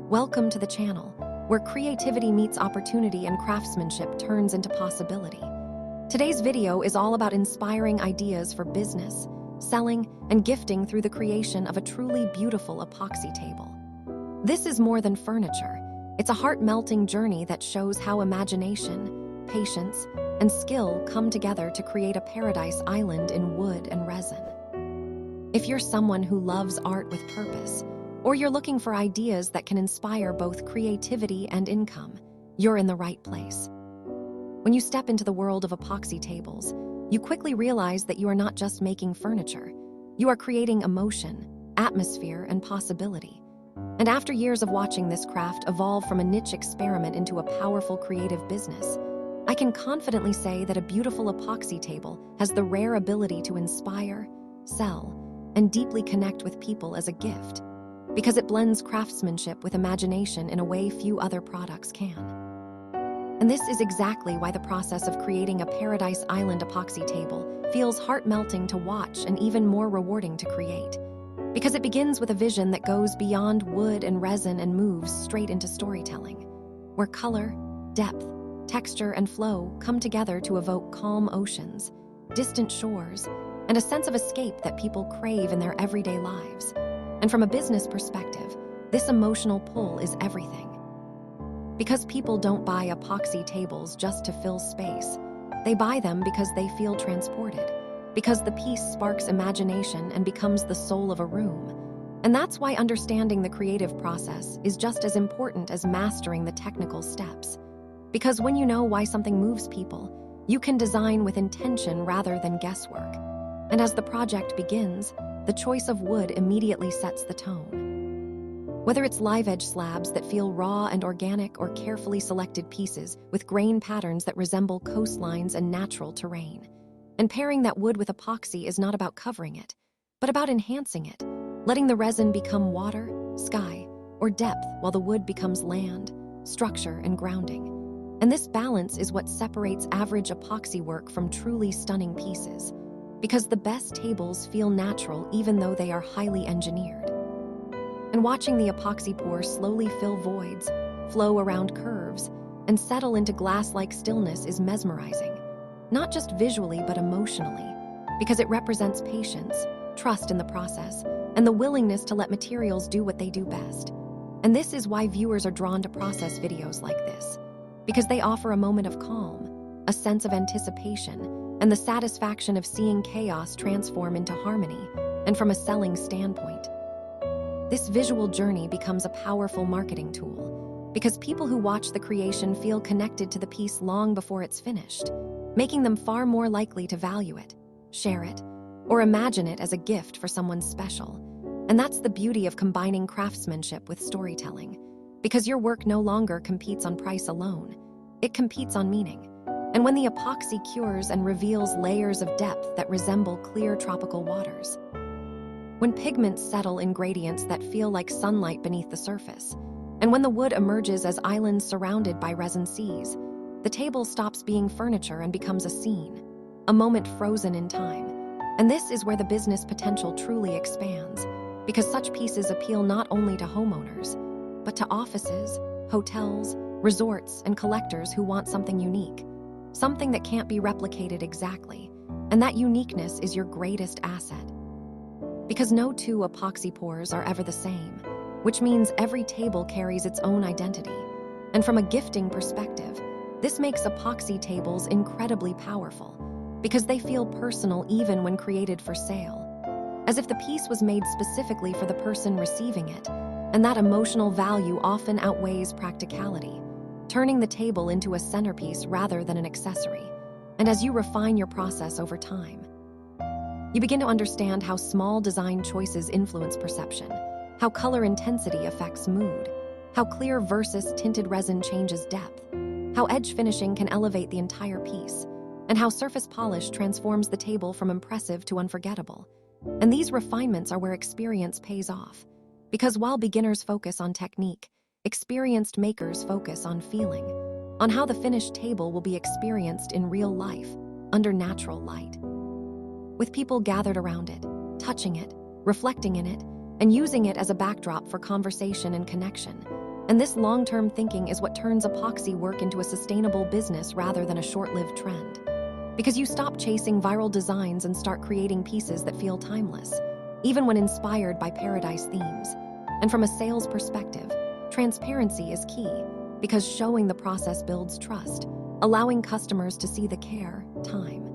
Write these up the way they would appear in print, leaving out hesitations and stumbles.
Welcome to the channel, where creativity meets opportunity and craftsmanship turns into possibility. Today's video is all about inspiring ideas for business, selling, and gifting through the creation of a truly beautiful epoxy table. This is more than furniture. It's a heart-melting journey that shows how imagination, patience, and skill come together to create a paradise island in wood and resin. If you're someone who loves art with purpose, or you're looking for ideas that can inspire both creativity and income, you're in the right place. When you step into the world of epoxy tables, you quickly realize that you are not just making furniture. You are creating emotion, atmosphere, and possibility. And after years of watching this craft evolve from a niche experiment into a powerful creative business, I can confidently say that a beautiful epoxy table has the rare ability to inspire, sell, and deeply connect with people as a gift, because it blends craftsmanship with imagination in a way few other products can. And this is exactly why the process of creating a Paradise Island epoxy table feels heart-melting to watch and even more rewarding to create. Because it begins with a vision that goes beyond wood and resin and moves straight into storytelling, where color, depth, texture, and flow come together to evoke calm oceans, distant shores, and a sense of escape that people crave in their everyday lives. And from a business perspective, this emotional pull is everything. Because people don't buy epoxy tables just to fill space. They buy them because they feel transported, because the piece sparks imagination and becomes the soul of a room. And that's why understanding the creative process is just as important as mastering the technical steps. Because when you know why something moves people, you can design with intention rather than guesswork. And as the project begins, the choice of wood immediately sets the tone. Whether it's live-edge slabs that feel raw and organic or carefully selected pieces with grain patterns that resemble coastlines and natural terrain. And pairing that wood with epoxy is not about covering it, but about enhancing it, letting the resin become water, sky, or depth while the wood becomes land, structure, and grounding. And this balance is what separates average epoxy work from truly stunning pieces, because the best tables feel natural even though they are highly engineered. And watching the epoxy pour slowly fill voids, flow around curves, and settle into glass-like stillness is mesmerizing, not just visually but emotionally, because it represents patience, trust in the process, and the willingness to let materials do what they do best. And this is why viewers are drawn to process videos like this, because they offer a moment of calm, a sense of anticipation, and the satisfaction of seeing chaos transform into harmony. And from a selling standpoint, this visual journey becomes a powerful marketing tool, because people who watch the creation feel connected to the piece long before it's finished, making them far more likely to value it, share it, or imagine it as a gift for someone special. And that's the beauty of combining craftsmanship with storytelling, because your work no longer competes on price alone, it competes on meaning. And when the epoxy cures and reveals layers of depth that resemble clear tropical waters, when pigments settle in gradients that feel like sunlight beneath the surface, and when the wood emerges as islands surrounded by resin seas, the table stops being furniture and becomes a scene, a moment frozen in time. And this is where the business potential truly expands, because such pieces appeal not only to homeowners, but to offices, hotels, resorts, and collectors who want something unique, something that can't be replicated exactly. And that uniqueness is your greatest asset. Because no two epoxy pours are ever the same, which means every table carries its own identity. And from a gifting perspective, this makes epoxy tables incredibly powerful, because they feel personal even when created for sale, as if the piece was made specifically for the person receiving it. And that emotional value often outweighs practicality, turning the table into a centerpiece rather than an accessory. And as you refine your process over time, you begin to understand how small design choices influence perception, how color intensity affects mood, how clear versus tinted resin changes depth, how edge finishing can elevate the entire piece, and how surface polish transforms the table from impressive to unforgettable. And these refinements are where experience pays off, because while beginners focus on technique, experienced makers focus on feeling, on how the finished table will be experienced in real life, under natural light. With people gathered around it, touching it, reflecting in it, and using it as a backdrop for conversation and connection, And this long-term thinking is what turns epoxy work into a sustainable business rather than a short-lived trend. Because you stop chasing viral designs and start creating pieces that feel timeless, even when inspired by paradise themes. And from a sales perspective, transparency is key, because showing the process builds trust, allowing customers to see the care, time,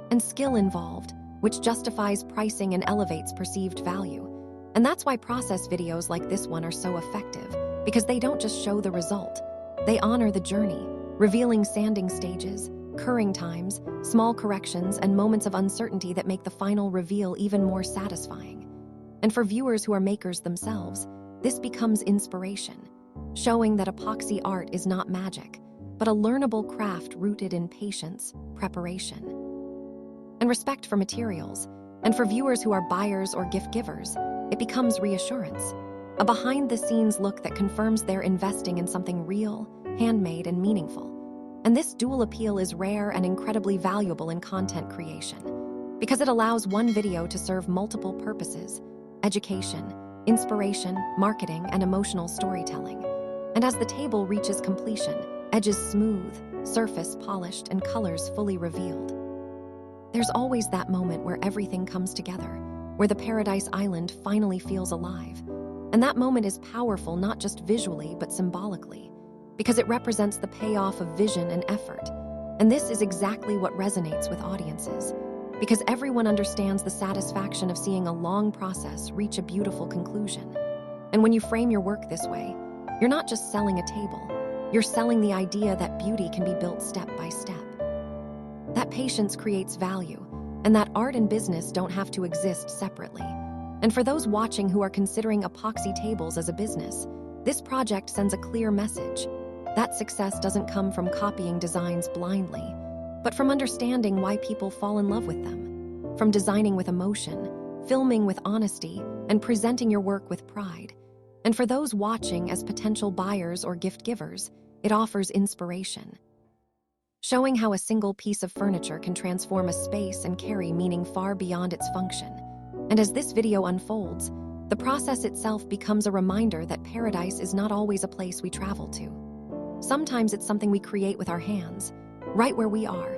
and skill involved, which justifies pricing and elevates perceived value. And that's why process videos like this one are so effective, because they don't just show the result. They honor the journey, revealing sanding stages, curing times, small corrections, and moments of uncertainty that make the final reveal even more satisfying. And for viewers who are makers themselves, this becomes inspiration, showing that epoxy art is not magic, but a learnable craft rooted in patience, preparation, and respect for materials. And for viewers who are buyers or gift givers, it becomes reassurance, a behind-the-scenes look that confirms they're investing in something real, handmade, and meaningful. And this dual appeal is rare and incredibly valuable in content creation, because it allows one video to serve multiple purposes: education, inspiration, marketing, and emotional storytelling. And as the table reaches completion, edges smooth, surface polished, and colors fully revealed, there's always that moment where everything comes together, where the Paradise Island finally feels alive. And that moment is powerful not just visually but symbolically, because it represents the payoff of vision and effort. And this is exactly what resonates with audiences, because everyone understands the satisfaction of seeing a long process reach a beautiful conclusion. And when you frame your work this way, you're not just selling a table, you're selling the idea that beauty can be built step by step, that patience creates value, and that art and business don't have to exist separately. And for those watching who are considering epoxy tables as a business, this project sends a clear message. That success doesn't come from copying designs blindly, but from understanding why people fall in love with them, from designing with emotion, filming with honesty, and presenting your work with pride. And for those watching as potential buyers or gift givers, it offers inspiration, showing how a single piece of furniture can transform a space and carry meaning far beyond its function. And as this video unfolds, the process itself becomes a reminder that paradise is not always a place we travel to. Sometimes it's something we create with our hands, right where we are.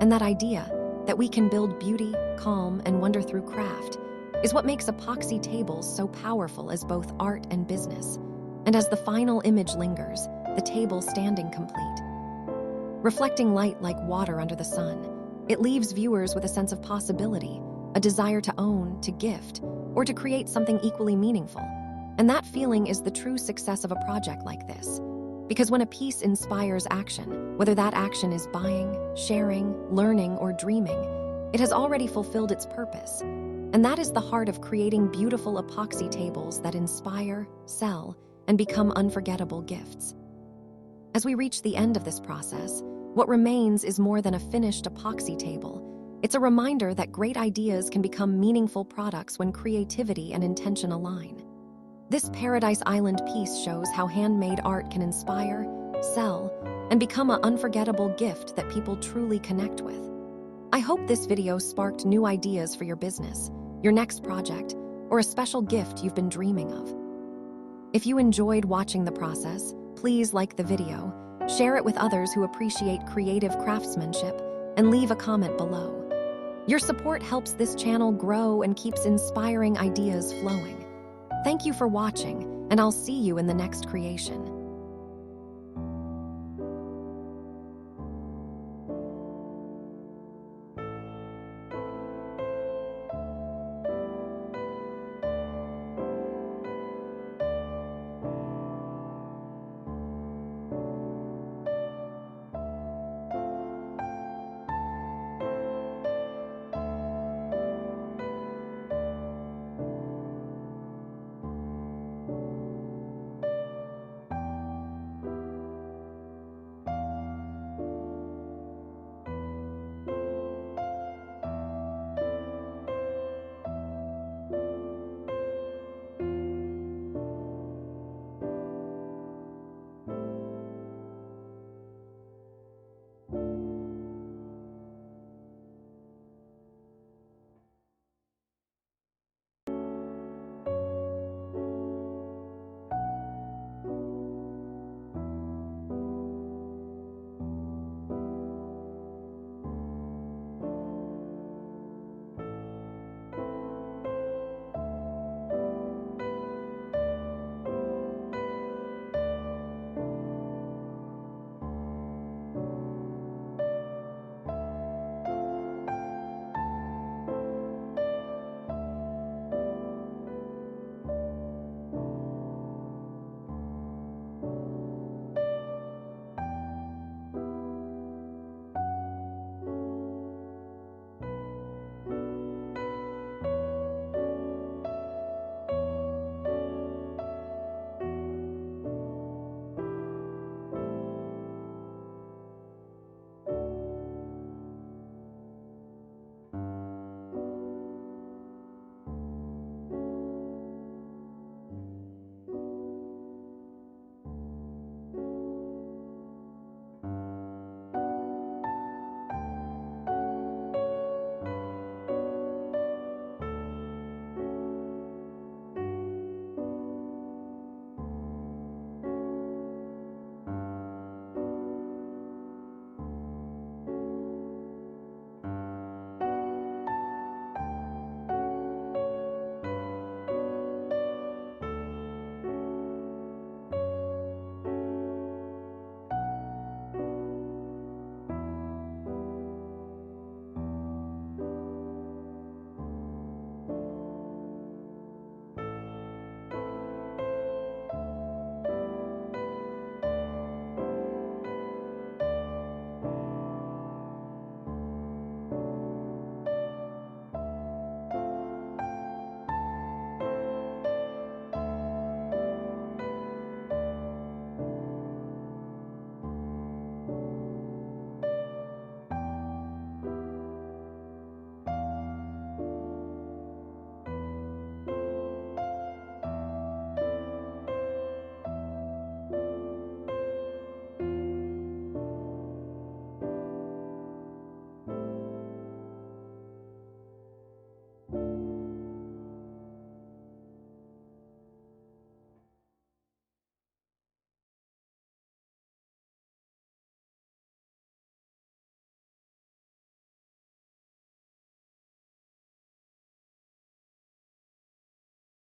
And that idea, that we can build beauty, calm, and wonder through craft, is what makes epoxy tables so powerful as both art and business. And as the final image lingers, the table standing complete, reflecting light like water under the sun, it leaves viewers with a sense of possibility, a desire to own, to gift, or to create something equally meaningful. And that feeling is the true success of a project like this. Because when a piece inspires action, whether that action is buying, sharing, learning, or dreaming, it has already fulfilled its purpose. And that is the heart of creating beautiful epoxy tables that inspire, sell, and become unforgettable gifts. As we reach the end of this process, what remains is more than a finished epoxy table. It's a reminder that great ideas can become meaningful products when creativity and intention align. This Paradise Island piece shows how handmade art can inspire, sell, and become an unforgettable gift that people truly connect with. I hope this video sparked new ideas for your business, your next project, or a special gift you've been dreaming of. If you enjoyed watching the process, please like the video, share it with others who appreciate creative craftsmanship, and leave a comment below. Your support helps this channel grow and keeps inspiring ideas flowing. Thank you for watching, and I'll see you in the next creation.